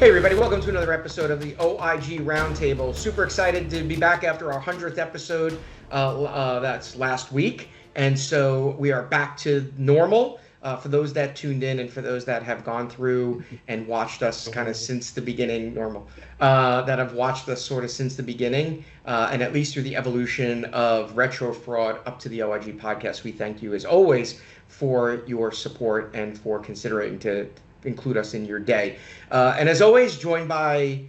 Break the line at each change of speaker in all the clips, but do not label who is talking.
Hey everybody, welcome to another episode of the OIG Roundtable. Super excited to be back after our 100th episode. That's last week. And so we are back to normal for those that tuned in and for those that have gone through and watched us kind of since the beginning, that have watched us sort of since the beginning and at least through the evolution of Retro Fraud up to the OIG podcast. We thank you as always for your support and for considering to include us in your day. And as always, joined by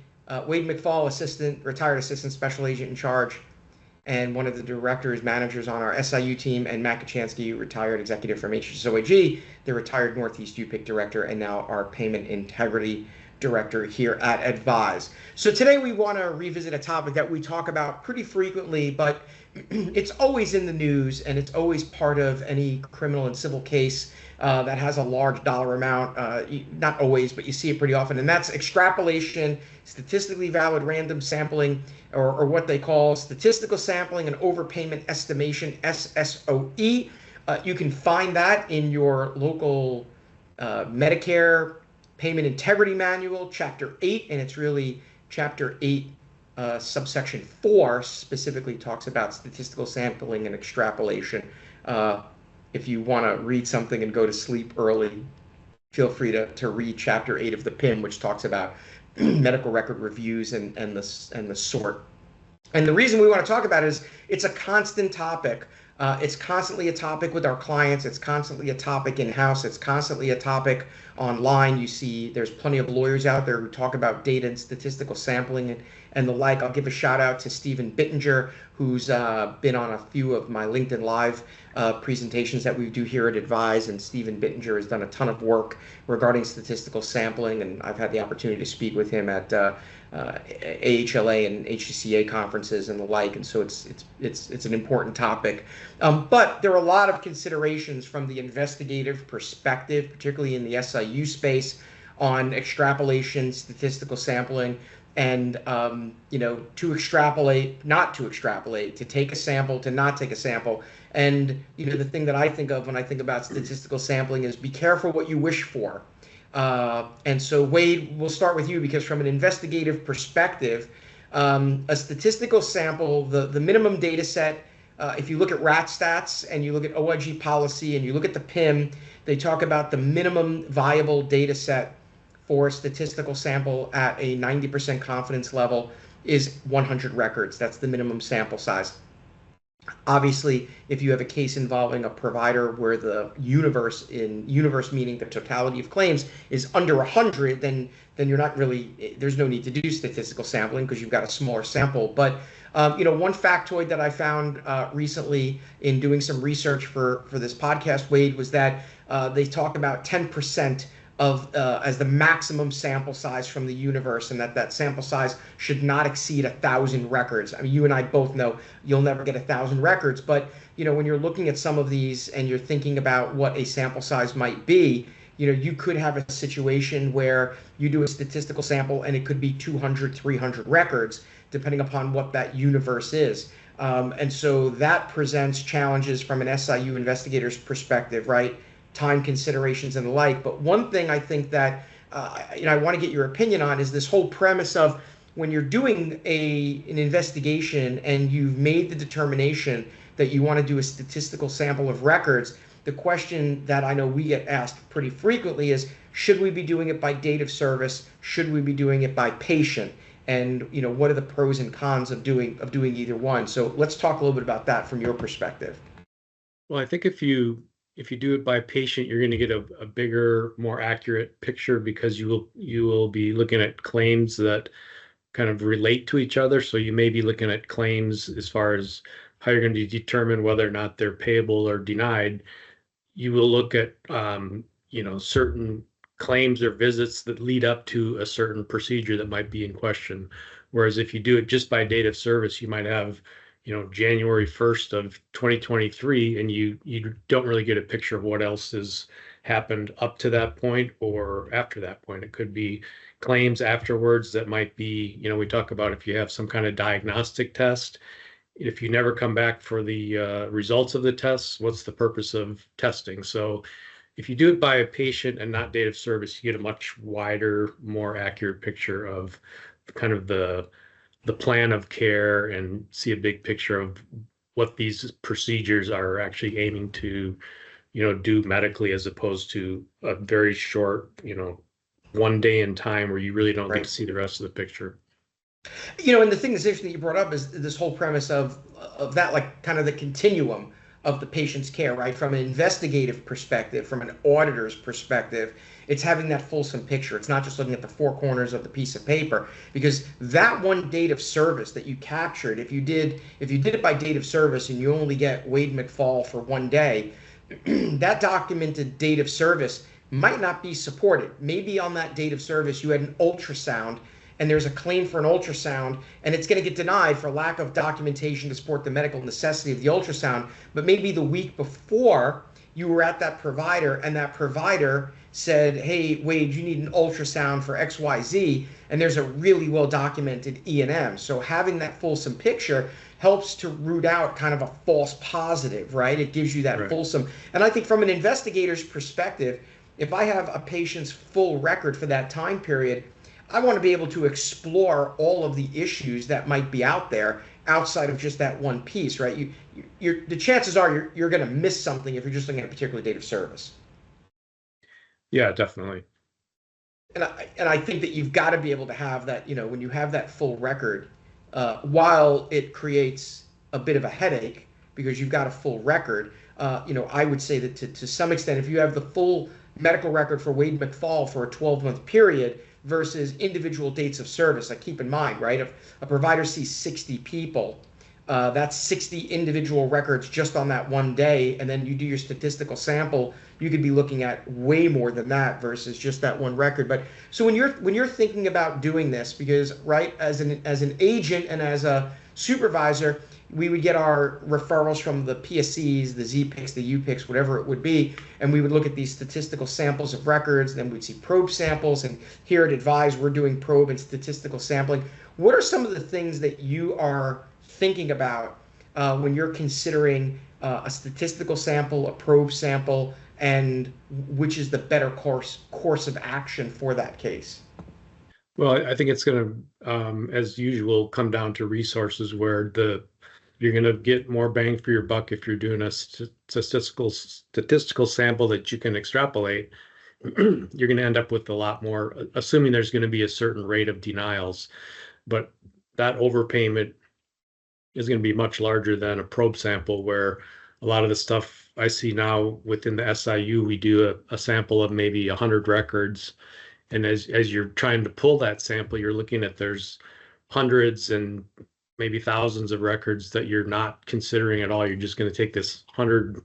Wade McFall, retired assistant special agent in charge, and one of the directors, managers on our SIU team, and Matt Kachansky, retired executive from OIG, the retired Northeast UPIC director, and now our payment integrity director here at Advise. So today we want to revisit a topic that we talk about pretty frequently, but it's always in the news and it's always part of any criminal and civil case that has a large dollar amount. Not always, but you see it pretty often, and that's extrapolation, statistically valid random sampling, or what they call statistical sampling and overpayment estimation, SSOE. You can find that in your local Medicare Payment Integrity Manual, Chapter 8, and it's really Chapter 8, subsection 4 specifically talks about statistical sampling and extrapolation. If you want to read something and go to sleep early, feel free to read Chapter 8 of the PIM, which talks about medical record reviews and the sort. And the reason we want to talk about it is it's a constant topic. It's constantly a topic with our clients. It's constantly a topic in-house. It's constantly a topic online. You see there's plenty of lawyers out there who talk about data and statistical sampling and the like. I'll give a shout out to Stephen Bittinger, who's been on a few of my LinkedIn Live presentations that we do here at Advise. And Stephen Bittinger has done a ton of work regarding statistical sampling, and I've had the opportunity to speak with him at AHLA and HCCA conferences and the like, and so it's an important topic. But there are a lot of considerations from the investigative perspective, particularly in the SIU space, on extrapolation, statistical sampling, and to extrapolate, not to extrapolate, to take a sample, to not take a sample. And the thing that I think of when I think about statistical sampling is be careful what you wish for. And so, Wade, we'll start with you because from an investigative perspective, a statistical sample, the minimum data set, if you look at RATstats and you look at OIG policy and you look at the PIM, they talk about the minimum viable data set for a statistical sample at a 90% confidence level is 100 records. That's the minimum sample size. Obviously, if you have a case involving a provider where the universe meaning the totality of claims is under 100, then you're not really, there's no need to do statistical sampling because you've got a smaller sample. But one factoid that I found recently in doing some research for this podcast, Wade, was that they talk about 10% of as the maximum sample size from the universe, and that sample size should not exceed 1,000 records. I mean, you and I both know you'll never get 1,000 records, but when you're looking at some of these and you're thinking about what a sample size might be, you could have a situation where you do a statistical sample and it could be 200, 300 records, depending upon what that universe is. And so that presents challenges from an SIU investigator's perspective, right? Time considerations and the like. But one thing I think that I want to get your opinion on is this whole premise of when you're doing an investigation and you've made the determination that you want to do a statistical sample of records, the question that I know we get asked pretty frequently is, should we be doing it by date of service? Should we be doing it by patient? And what are the pros and cons of doing either one? So let's talk a little bit about that from your perspective.
Well, I think if you do it by patient, you're going to get a bigger, more accurate picture because you will be looking at claims that kind of relate to each other. So you may be looking at claims as far as how you're going to determine whether or not they're payable or denied. You will look at certain claims or visits that lead up to a certain procedure that might be in question. Whereas if you do it just by date of service, you might have January 1st of 2023, and you don't really get a picture of what else has happened up to that point or after that point. It could be claims afterwards that might be, we talk about if you have some kind of diagnostic test, if you never come back for the results of the tests, what's the purpose of testing? So if you do it by a patient and not date of service, you get a much wider, more accurate picture of kind of the plan of care and see a big picture of what these procedures are actually aiming to, do medically, as opposed to a very short, one day in time where you really don't get
Right.
to see the rest of the picture.
And the thing that's interesting that you brought up is this whole premise of that, like kind of the continuum of the patient's care, right? From an investigative perspective, from an auditor's perspective, it's having that fulsome picture. It's not just looking at the four corners of the piece of paper, because that one date of service that you captured, if you did it by date of service and you only get Wade McFall for one day, that documented date of service might not be supported. Maybe on that date of service you had an ultrasound and there's a claim for an ultrasound and it's going to get denied for lack of documentation to support the medical necessity of the ultrasound. But maybe the week before you were at that provider and that provider said, hey, Wade, you need an ultrasound for XYZ, and there's a really well documented E&M. So having that fulsome picture helps to root out kind of a false positive, right? It gives you that
Right.
fulsome. And I think from an investigator's perspective, if I have a patient's full record for that time period, I want to be able to explore all of the issues that might be out there outside of just that one piece, right? The chances are you're going to miss something if you're just looking at a particular date of service.
Yeah, definitely.
And I think that you've got to be able to have that, when you have that full record, while it creates a bit of a headache because you've got a full record, I would say that to some extent, if you have the full medical record for Wade McFall for a 12-month period versus individual dates of service, like keep in mind, right, if a provider sees 60 people, that's 60 individual records just on that one day, and then you do your statistical sample, you could be looking at way more than that versus just that one record. But so when you're thinking about doing this, because right, as an agent and as a supervisor, we would get our referrals from the PSCs, the ZPICs, the UPICs, whatever it would be, and we would look at these statistical samples of records. Then we'd see probe samples, and here at Advise, we're doing probe and statistical sampling. What are some of the things that you are thinking about when you're considering a statistical sample, a probe sample, and which is the better course of action for that case?
Well, I think it's going to, as usual, come down to resources where you're going to get more bang for your buck if you're doing a statistical sample that you can extrapolate. You're going to end up with a lot more, assuming there's going to be a certain rate of denials, but that overpayment is going to be much larger than a probe sample, where a lot of the stuff I see now within the SIU, we do a sample of maybe 100 records. And as you're trying to pull that sample, you're looking at there's hundreds and maybe thousands of records that you're not considering at all. You're just going to take this 100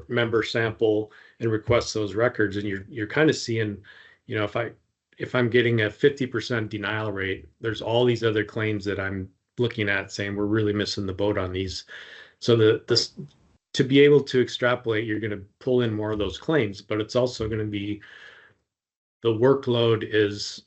member sample and request those records, and you're kind of seeing, if I'm getting a 50% denial rate, there's all these other claims that I'm looking at saying we're really missing the boat on these. So to be able to extrapolate, you're going to pull in more of those claims, but it's also going to be, the workload is,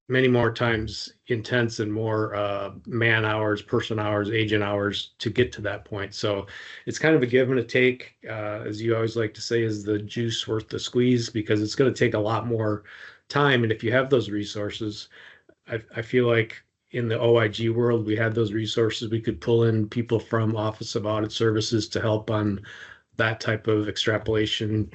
many more times intense and more man hours, person hours, agent hours to get to that point. So it's kind of a give and a take. As you always like to say, is the juice worth the squeeze? Because it's going to take a lot more time. And if you have those resources, I feel like in the OIG world, we had those resources. We could pull in people from Office of Audit Services to help on that type of extrapolation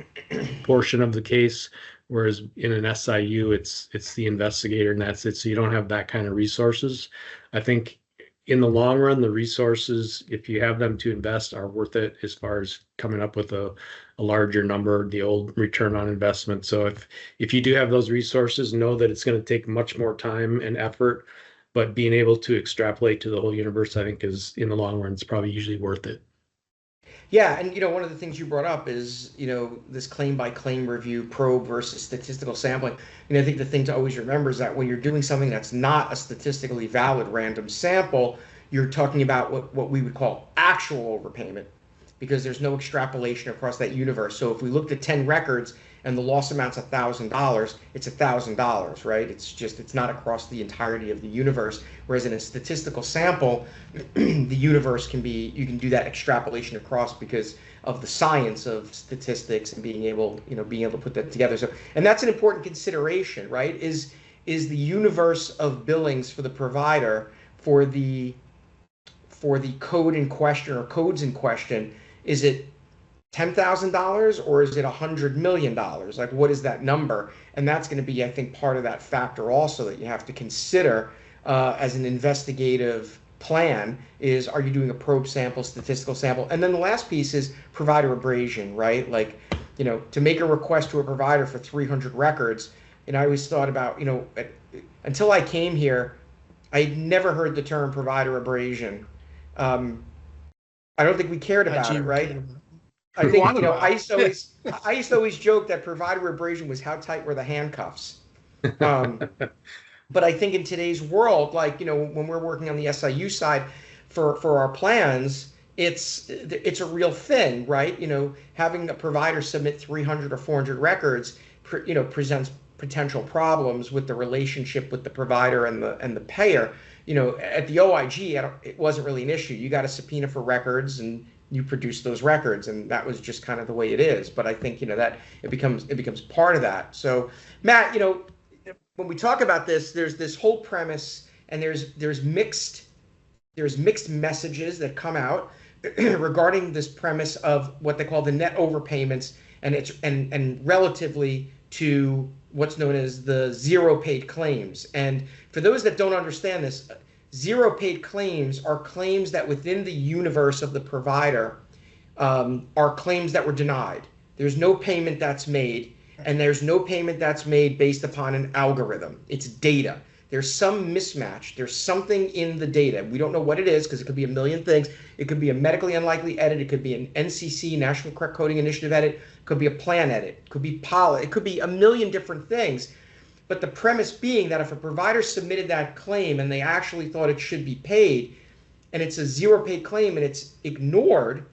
portion of the case. Whereas in an SIU, it's the investigator and that's it. So you don't have that kind of resources. I think in the long run, the resources, if you have them to invest, are worth it as far as coming up with a larger number, the old return on investment. So if you do have those resources, know that it's going to take much more time and effort, but being able to extrapolate to the whole universe, I think, is in the long run, it's probably usually worth it.
Yeah, and one of the things you brought up is this claim by claim review, probe versus statistical sampling. And I think the thing to always remember is that when you're doing something that's not a statistically valid random sample, you're talking about what we would call actual overpayment, because there's no extrapolation across that universe. So if we looked at 10 records and the loss amount's $1,000, it's $1,000, right? It's not across the entirety of the universe. Whereas in a statistical sample, the universe you can do that extrapolation across because of the science of statistics and being able to put that together. So, and that's an important consideration, right? Is the universe of billings for the provider for the code in question or codes in question, is it $10,000 or is it $100 million? Like, what is that number? And that's going to be, I think, part of that factor also that you have to consider as an investigative plan is, are you doing a probe sample, statistical sample? And then the last piece is provider abrasion, right? Like, to make a request to a provider for 300 records, and I always thought about, until I came here, I'd never heard the term provider abrasion. I don't think we cared about it, right? I think, I used to always joke that provider abrasion was how tight were the handcuffs. But I think in today's world, like, when we're working on the SIU side for our plans, it's a real thing, right? Having a provider submit 300 or 400 records, presents potential problems with the relationship with the provider and the payer. At the OIG, it wasn't really an issue. You got a subpoena for records and you produce those records, and that was just kind of the way it is. But I think that it becomes part of that. So, Matt, when we talk about this, there's this whole premise, and there's mixed messages that come out regarding this premise of what they call the net overpayments, and relatively to what's known as the zero paid claims. And for those that don't understand this, zero paid claims are claims that within the universe of the provider are claims that were denied. There's no payment that's made, and there's no payment that's made based upon an algorithm. It's data. There's some mismatch. There's something in the data. We don't know what it is because it could be a million things. It could be a medically unlikely edit. It could be an NCC, National Correct Coding Initiative edit. It could be a plan edit. It could be POLA. It could be a million different things. But the premise being that if a provider submitted that claim and they actually thought it should be paid, and it's a zero paid claim and it's ignored,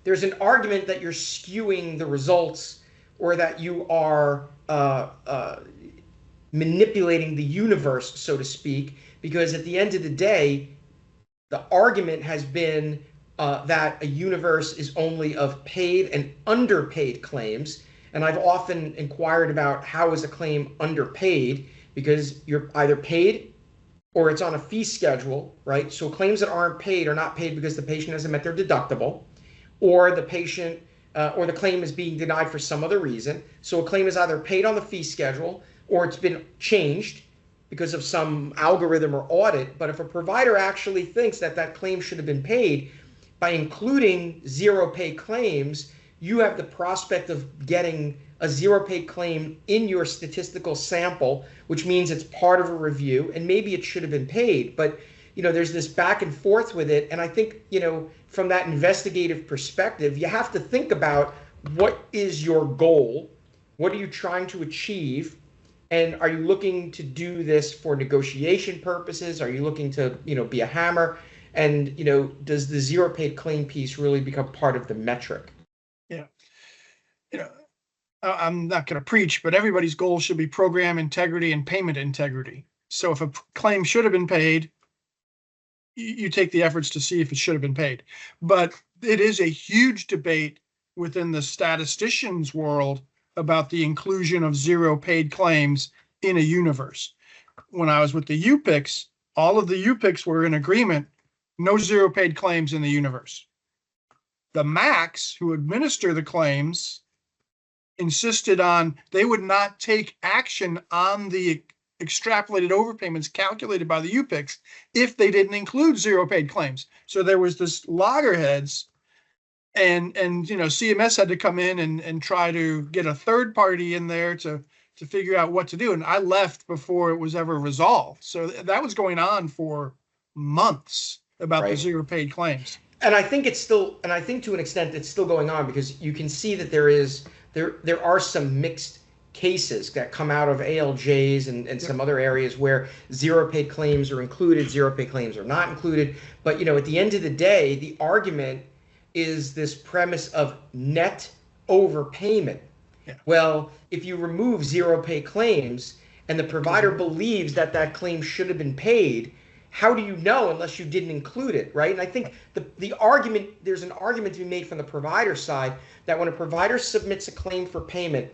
there's an argument that you're skewing the results, or that you are manipulating the universe, so to speak, because at the end of the day, the argument has been that a universe is only of paid and underpaid claims. And I've often inquired about how is a claim underpaid, because you're either paid or it's on a fee schedule, right? So claims that aren't paid are not paid because the patient hasn't met their deductible, or the patient or the claim is being denied for some other reason. So a claim is either paid on the fee schedule or it's been changed because of some algorithm or audit. But if a provider actually thinks that that claim should have been paid, by including zero pay claims, you have the prospect of getting a zero pay claim in your statistical sample, which means it's part of a review, and maybe it should have been paid. But there's this back and forth with it. And I think, from that investigative perspective, you have to think about, what is your goal? What are you trying to achieve? And are you looking to do this for negotiation purposes? Are you looking to, be a hammer? And, does the zero paid claim piece really become part of the metric?
Yeah. I'm not going to preach, but everybody's goal should be program integrity and payment integrity. So if a claim should have been paid, you take the efforts to see if it should have been paid. But it is a huge debate within the statisticians world about the inclusion of zero paid claims in a universe. When I was with the UPICs, all of the UPICs were in agreement, no zero paid claims in the universe. The MACs, who administer the claims, insisted on they would not take action on the extrapolated overpayments calculated by the UPICs if they didn't include zero paid claims. So there was this loggerheads, and CMS had to come in and try to get a third party in there to figure out what to do. And I left before it was ever resolved. So that was going on for months about the zero paid claims.
And I think to an extent it's still going on, because you can see that there are some mixed cases that come out of ALJs and some other areas where zero paid claims are included, zero paid claims are not included. But at the end of the day, the argument is this premise of net overpayment.
Yeah.
Well, if you remove zero pay claims and the provider believes that that claim should have been paid, how do you know unless you didn't include it, right? And I think the argument, there's an argument to be made from the provider side that when a provider submits a claim for payment,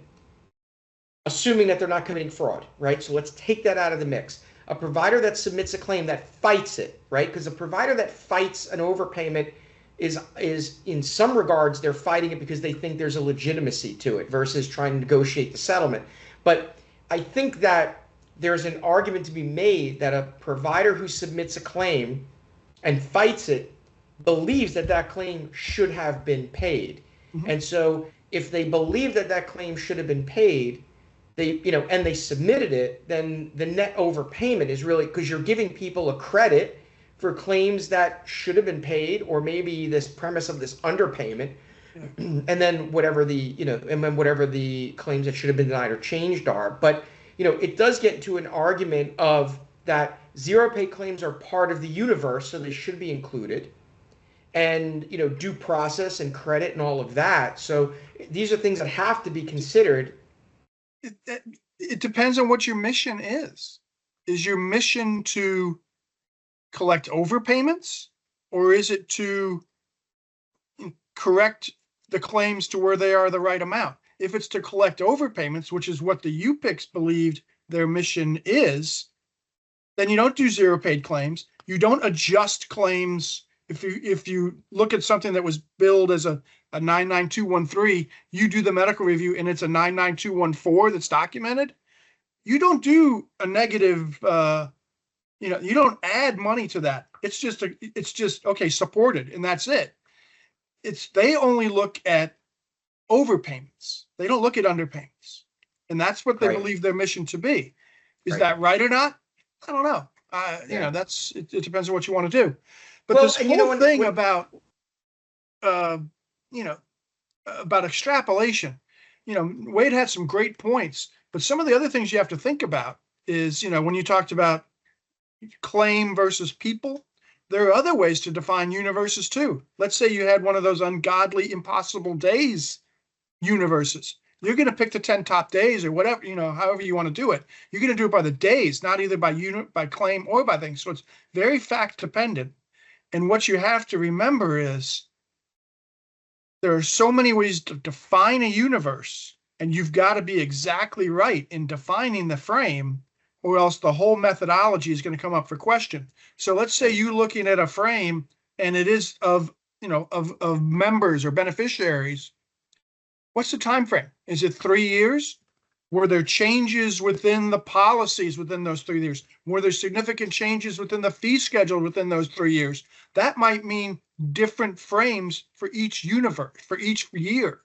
assuming that they're not committing fraud, right? So let's take that out of the mix. A provider that submits a claim that fights it, right? Because a provider that fights an overpayment is in some regards they're fighting it because they think there's a legitimacy to it versus trying to negotiate the settlement. But I think that there's an argument to be made that a provider who submits a claim and fights it believes that that claim should have been paid. Mm-hmm. And so if they believe that that claim should have been paid, and they submitted it, then the net overpayment is really because you're giving people a credit for claims that should have been paid, or maybe this premise of this underpayment, and then whatever the claims that should have been denied or changed are. But it does get into an argument of that zero pay claims are part of the universe, so they should be included, and due process and credit and all of that. So these are things that have to be considered.
It depends on what your mission is. Is your mission to collect overpayments, or is it to correct the claims to where they are the right amount? If it's to collect overpayments, which is what the UPICs believed their mission is, then you don't do zero paid claims. You don't adjust claims. If you look at something that was billed as a 99213, you do the medical review and it's a 99214 that's documented. You don't do a negative, you don't add money to that. It's just okay, supported, and that's it. They only look at overpayments. They don't look at underpayments, and that's what they believe their mission to be. Is that right or not? I don't know. It depends on what you want to do. But this whole thing about extrapolation, Wade had some great points, but some of the other things you have to think about is, when you talked about claim versus people, there are other ways to define universes too. Let's say you had one of those ungodly, impossible days universes. You're going to pick the 10 top days or whatever, however you want to do it. You're going to do it by the days, not either by unit, by claim, or by things. So it's very fact dependent. And what you have to remember is there are so many ways to define a universe, and you've got to be exactly right in defining the frame, or else the whole methodology is going to come up for question. So let's say you're looking at a frame and it is of members or beneficiaries. What's the time frame? Is it 3 years? Were there changes within the policies within those 3 years? Were there significant changes within the fee schedule within those 3 years? That might mean different frames for each universe, for each year.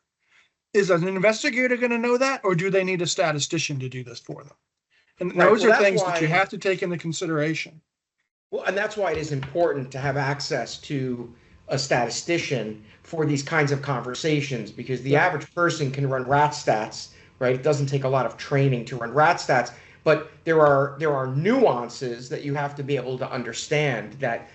Is an investigator going to know that, or do they need a statistician to do this for them? And those are things that you have to take into consideration.
Well, and that's why it is important to have access to a statistician for these kinds of conversations, because the average person can run rat stats, right? It doesn't take a lot of training to run rat stats, but there are nuances that you have to be able to understand, that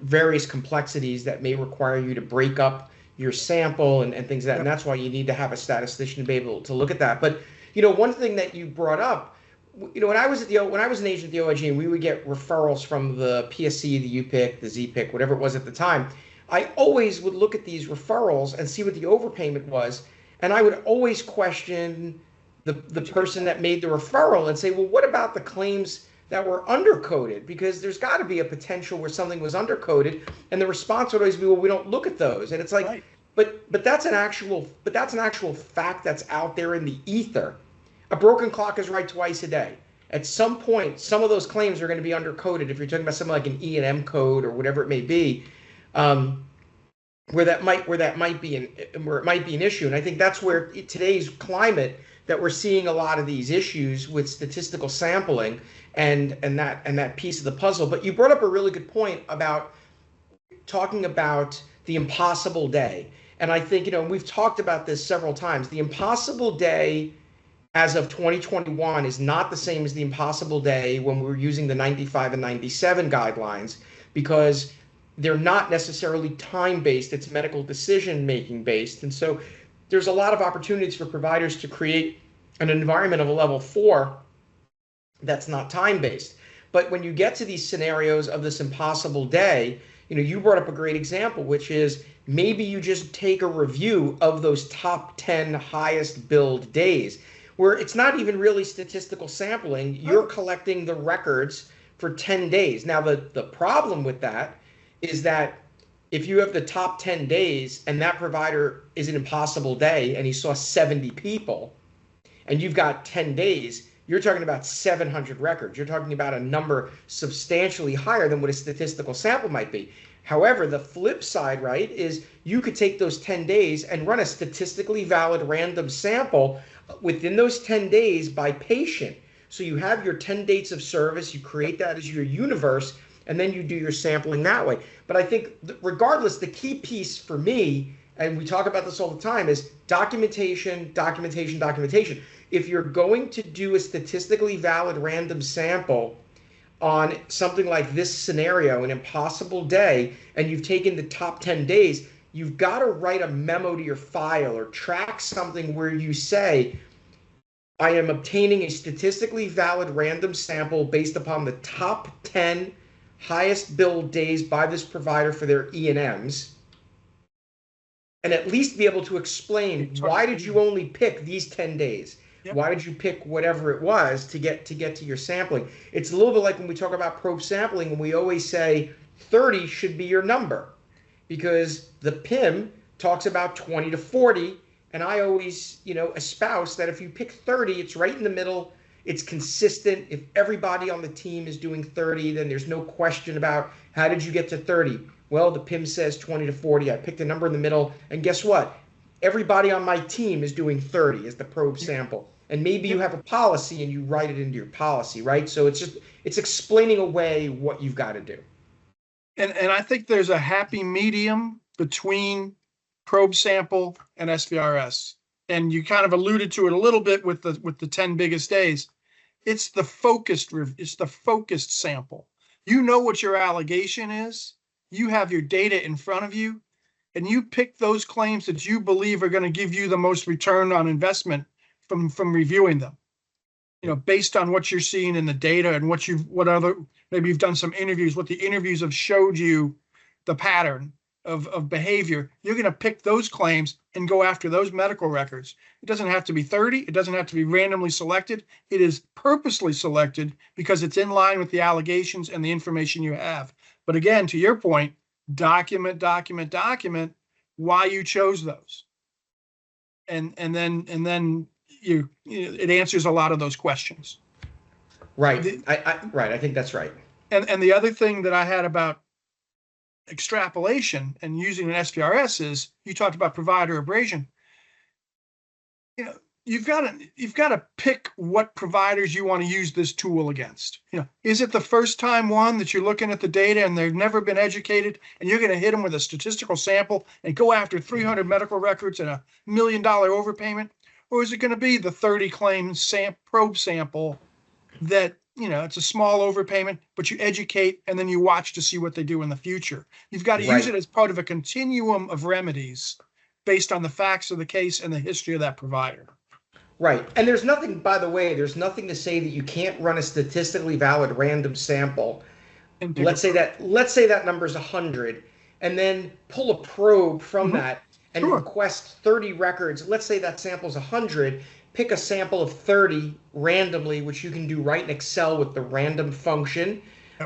various complexities that may require you to break up your sample and things like that. And that's why you need to have a statistician to be able to look at that. But one thing that you brought up, when I was an agent at the OIG and we would get referrals from the PSC, the UPIC, the ZPIC, whatever it was at the time, I always would look at these referrals and see what the overpayment was. And I would always question the person that made the referral and say, well, what about the claims that were undercoded? Because there's got to be a potential where something was undercoded, and the response would always be, well, we don't look at those. And it's like, but that's an actual fact that's out there in the ether. A broken clock is right twice a day. At some point, some of those claims are going to be undercoded. If you're talking about something like an E&M code or whatever it may be, where it might be an issue. And I think that's where today's climate, that we're seeing a lot of these issues with statistical sampling and that piece of the puzzle. But you brought up a really good point about talking about the impossible day. And I think, we've talked about this several times. The impossible day as of 2021 is not the same as the impossible day when we were using the 95 and 97 guidelines, because they're not necessarily time-based. It's medical decision-making based. And so there's a lot of opportunities for providers to create an environment of a level 4 that's not time-based. But when you get to these scenarios of this impossible day, you brought up a great example, which is maybe you just take a review of those top 10 highest billed days, where it's not even really statistical sampling. You're collecting the records for 10 days. Now, the problem with that is that if you have the top 10 days and that provider is an impossible day and he saw 70 people and you've got 10 days, you're talking about 700 records. You're talking about a number substantially higher than what a statistical sample might be. However, the flip side, right, is you could take those 10 days and run a statistically valid random sample within those 10 days by patient. So you have your 10 dates of service, you create that as your universe, and then you do your sampling that way. But I think regardless, the key piece for me, and we talk about this all the time, is documentation, documentation, documentation. If you're going to do a statistically valid random sample on something like this scenario, an impossible day, and you've taken the top 10 days, you've got to write a memo to your file or track something where you say, I am obtaining a statistically valid random sample based upon the top 10 highest billed days by this provider for their E&Ms, and at least be able to explain why did you only pick these 10 days? Yep. Why did you pick whatever it was to get to your sampling? It's a little bit like when we talk about probe sampling, and we always say 30 should be your number because the PIM talks about 20 to 40, and I always, espouse that if you pick 30, it's right in the middle. It's consistent. If everybody on the team is doing 30, then there's no question about how did you get to 30? Well, the PIM says 20 to 40. I picked a number in the middle, and guess what? Everybody on my team is doing 30 as the probe sample. And maybe you have a policy and you write it into your policy, right? So it's explaining away what you've got to do.
And I think there's a happy medium between probe sample and SVRS. And you kind of alluded to it a little bit with the 10 biggest days. It's the focused sample. You know what your allegation is. You have your data in front of you, and you pick those claims that you believe are going to give you the most return on investment from reviewing them, based on what you're seeing in the data and maybe you've done some interviews, what the interviews have showed you, the pattern of behavior. You're going to pick those claims and go after those medical records. It doesn't have to be 30. It doesn't have to be randomly selected. It is purposely selected because it's in line with the allegations and the information you have. But again, to your point, document why you chose those. And then it answers a lot of those questions.
Right. I think that's right.
And the other thing that I had about extrapolation and using an SVRS is you talked about provider abrasion. You've got to pick what providers you want to use this tool against. Is it the first time one that you're looking at the data and they've never been educated and you're going to hit them with a statistical sample and go after 300 medical records and $1 million overpayment? Or is it going to be the 30 claim probe sample that, it's a small overpayment, but you educate and then you watch to see what they do in the future? You've got to use it as part of a continuum of remedies based on the facts of the case and the history of that provider.
Right. And there's nothing, by the way, there's nothing to say that you can't run a statistically valid random sample. Let's say that number is 100, and then pull a probe from that and request 30 records. Let's say that sample is 100. Pick a sample of 30 randomly, which you can do right in Excel with the random function,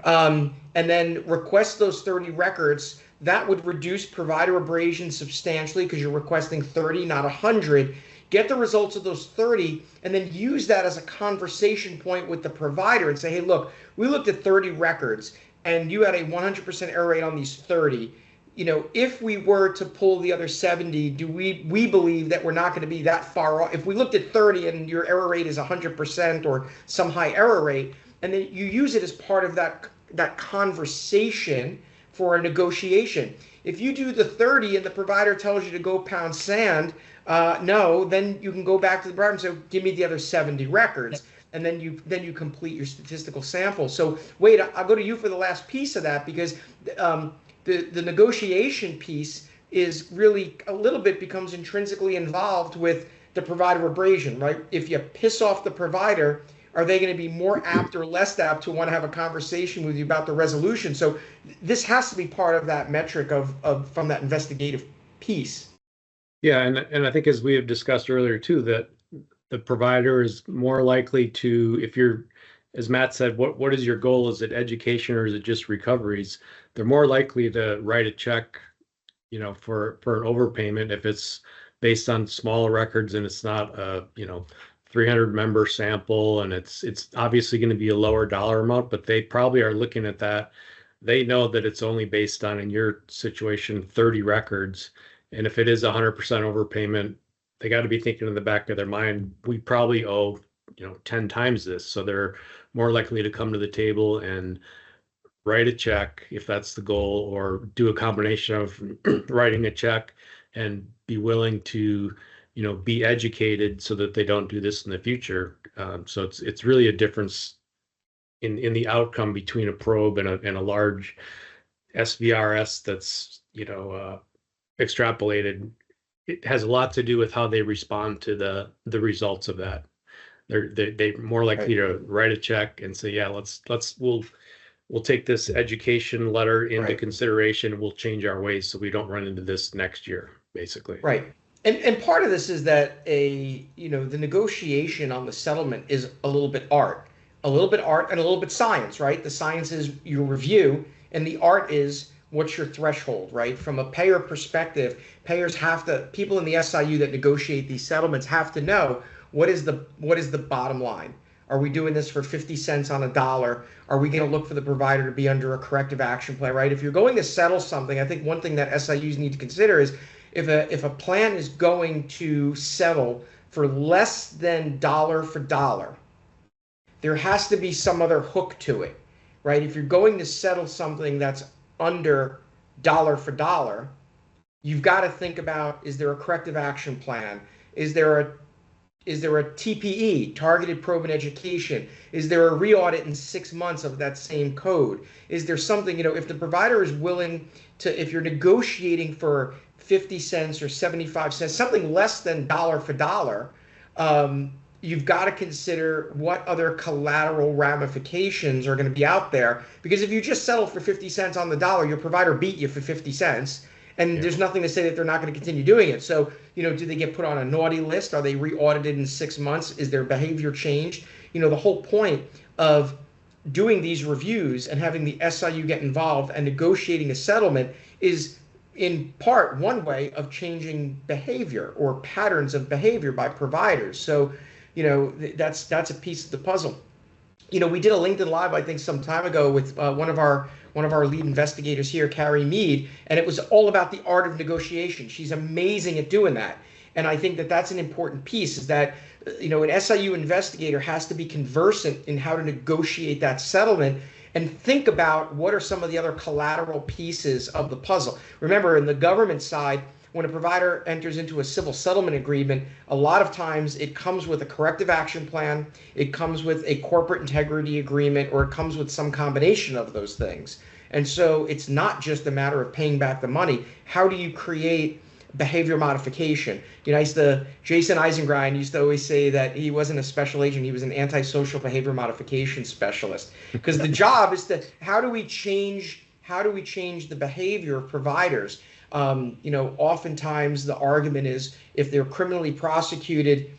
and then request those 30 records. That would reduce provider abrasion substantially because you're requesting 30, not 100. Get the results of those 30, and then use that as a conversation point with the provider and say, hey, look, we looked at 30 records, and you had a 100% error rate on these 30. If we were to pull the other 70, do we believe that we're not going to be that far off? If we looked at 30 and your error rate is 100% or some high error rate, and then you use it as part of that conversation for a negotiation. If you do the 30 and the provider tells you to go pound sand, no, then you can go back to the provider and say, give me the other 70 records. And then you complete your statistical sample. So Wade, I'll go to you for the last piece of that, because the negotiation piece, is really a little bit becomes intrinsically involved with the provider abrasion, right? If you piss off the provider, are they going to be more apt or less apt to want to have a conversation with you about the resolution? So this has to be part of that metric of from that investigative piece.
Yeah, and I think as we have discussed earlier too, that the provider is more likely to, if you're, as Matt said, what is your goal? Is it education or is it just recoveries? They're more likely to write a check, for an overpayment if it's based on smaller records and it's not a 300 member sample, and it's obviously going to be a lower dollar amount, but they probably are looking at that. They know that it's only based on, in your situation, 30 records. And if it is 100% overpayment, they got to be thinking in the back of their mind, we probably owe, 10 times this. So they're more likely to come to the table and write a check if that's the goal, or do a combination of writing a check and be willing to, be educated so that they don't do this in the future. So it's really a difference in the outcome between a probe and a large SVRS that's, extrapolated. It has a lot to do with how they respond to the results of that. They're more likely to write a check and say, yeah, we'll take this education letter into consideration. We'll change our ways so we don't run into this next year, basically.
Right. And part of this is that the negotiation on the settlement is a little bit art and a little bit science, right? The science is your review, and the art is what's your threshold, right? From a payer perspective, people in the SIU that negotiate these settlements have to know what is the bottom line. Are we doing this for 50 cents on a dollar? Are we going to look for the provider to be under a corrective action plan, right? If you're going to settle something, I think one thing that SIUs need to consider is if a plan is going to settle for less than dollar for dollar, there has to be some other hook to it, right? If you're going to settle something that's under dollar for dollar, you've got to think about, is there a corrective action plan? Is there a TPE, targeted probe and education? Is there a re-audit in 6 months of that same code? Is there something, if the provider is willing to, if you're negotiating for 50 cents or 75 cents, something less than dollar for dollar, you've got to consider what other collateral ramifications are going to be out there. Because if you just settle for 50 cents on the dollar, your provider beat you for 50 cents. And there's nothing to say that they're not going to continue doing it. So, do they get put on a naughty list? Are they re-audited in 6 months? Is their behavior changed? The whole point of doing these reviews and having the SIU get involved and negotiating a settlement is in part one way of changing behavior or patterns of behavior by providers. So, that's a piece of the puzzle. We did a LinkedIn Live, I think, some time ago with one of our lead investigators here, Carrie Mead, and it was all about the art of negotiation. She's amazing at doing that. And I think that that's an important piece, is that, an SIU investigator has to be conversant in how to negotiate that settlement and think about what are some of the other collateral pieces of the puzzle. Remember, in the government side, when a provider enters into a civil settlement agreement, a lot of times it comes with a corrective action plan, it comes with a corporate integrity agreement, or it comes with some combination of those things. And so it's not just a matter of paying back the money. How do you create behavior modification? Jason Eisengrind used to always say that he wasn't a special agent, he was an antisocial behavior modification specialist. Because the job is to, how do we change the behavior of providers? Oftentimes the argument is, if they're criminally prosecuted,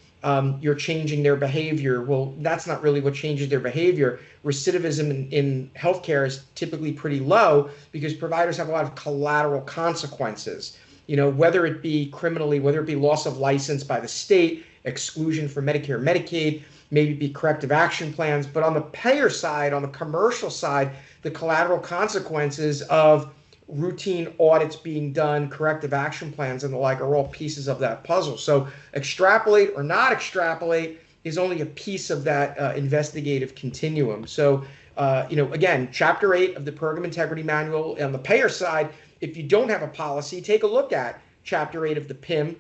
you're changing their behavior. Well, that's not really what changes their behavior. Recidivism in healthcare is typically pretty low because providers have a lot of collateral consequences, whether it be criminally, whether it be loss of license by the state, exclusion for Medicare, Medicaid, maybe be corrective action plans. But on the payer side, on the commercial side, the collateral consequences of routine audits being done, corrective action plans, and the like are all pieces of that puzzle. So extrapolate or not extrapolate is only a piece of that investigative continuum. So, again, Chapter 8 of the Program Integrity Manual. On the payer side, if you don't have a policy, take a look at Chapter 8 of the PIM.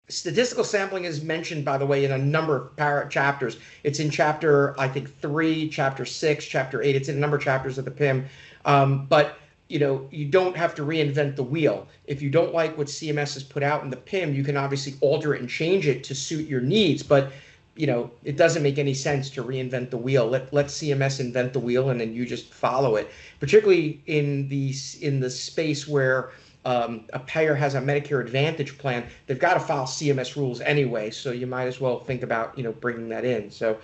Statistical sampling is mentioned, by the way, in a number of chapters. It's in Chapter, I think, 3, Chapter 6, Chapter 8. It's in a number of chapters of the PIM. But you don't have to reinvent the wheel. If you don't like what CMS has put out in the PIM, you can obviously alter it and change it to suit your needs. But it doesn't make any sense to reinvent the wheel. Let CMS invent the wheel, and then you just follow it. Particularly in the space where a payer has a Medicare Advantage plan, they've got to file CMS rules anyway. So you might as well think about bringing that in. So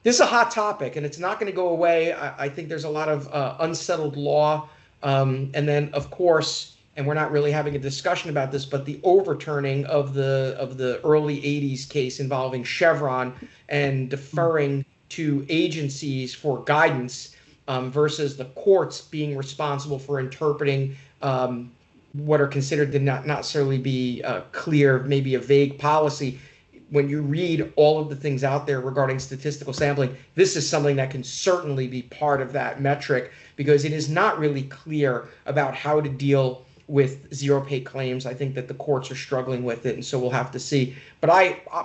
this is a hot topic, and it's not going to go away. I think there's a lot of unsettled law. And then, of course, and we're not really having a discussion about this, but the overturning of the early 80s case involving Chevron and deferring to agencies for guidance versus the courts being responsible for interpreting what are considered to not necessarily be clear, maybe a vague policy. When you read all of the things out there regarding statistical sampling, this is something that can certainly be part of that metric, because it is not really clear about how to deal with zero pay claims. I think that the courts are struggling with it, and so we'll have to see. But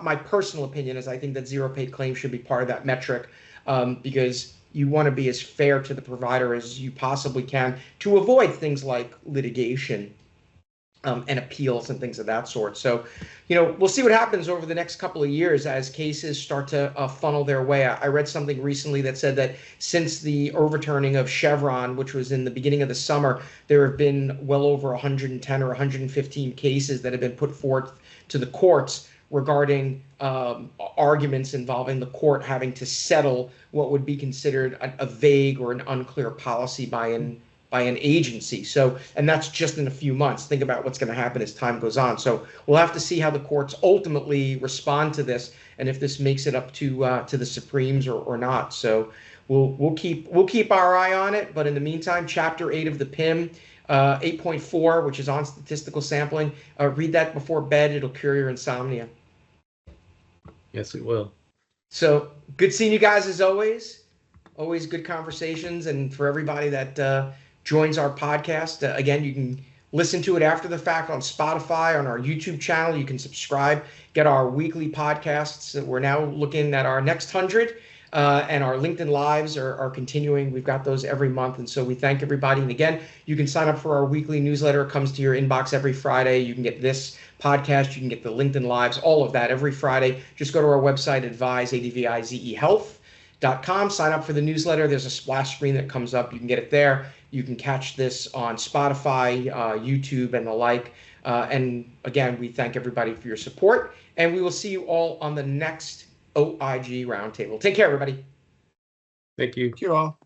my personal opinion is I think that zero pay claims should be part of that metric, because you want to be as fair to the provider as you possibly can to avoid things like litigation and appeals and things of that sort. So, we'll see what happens over the next couple of years as cases start to funnel their way. I read something recently that said that since the overturning of Chevron, which was in the beginning of the summer, there have been well over 110 or 115 cases that have been put forth to the courts regarding arguments involving the court having to settle what would be considered a vague or an unclear policy by an agency. So, and that's just in a few months. Think about what's going to happen as time goes on. So we'll have to see how the courts ultimately respond to this, and if this makes it up to the Supremes or not. So we'll keep our eye on it. But in the meantime, Chapter 8 of the PIM, 8.4, which is on statistical sampling, read that before bed. It'll cure your insomnia.
Yes, it will.
So good seeing you guys as always. Always good conversations, and for everybody that joins our podcast. Again, you can listen to it after the fact on Spotify, on our YouTube channel. You can subscribe, get our weekly podcasts. We're now looking at our next 100, and our LinkedIn Lives are continuing. We've got those every month, and so we thank everybody. And again, you can sign up for our weekly newsletter. It comes to your inbox every Friday. You can get this podcast. You can get the LinkedIn Lives, all of that every Friday. Just go to our website, advize.com. Sign up for the newsletter. There's a splash screen that comes up. You can get it there. You can catch this on Spotify, YouTube, and the like. And again, we thank everybody for your support, and we will see you all on the next OIG Roundtable. Take care, everybody.
Thank you.
Thank you all.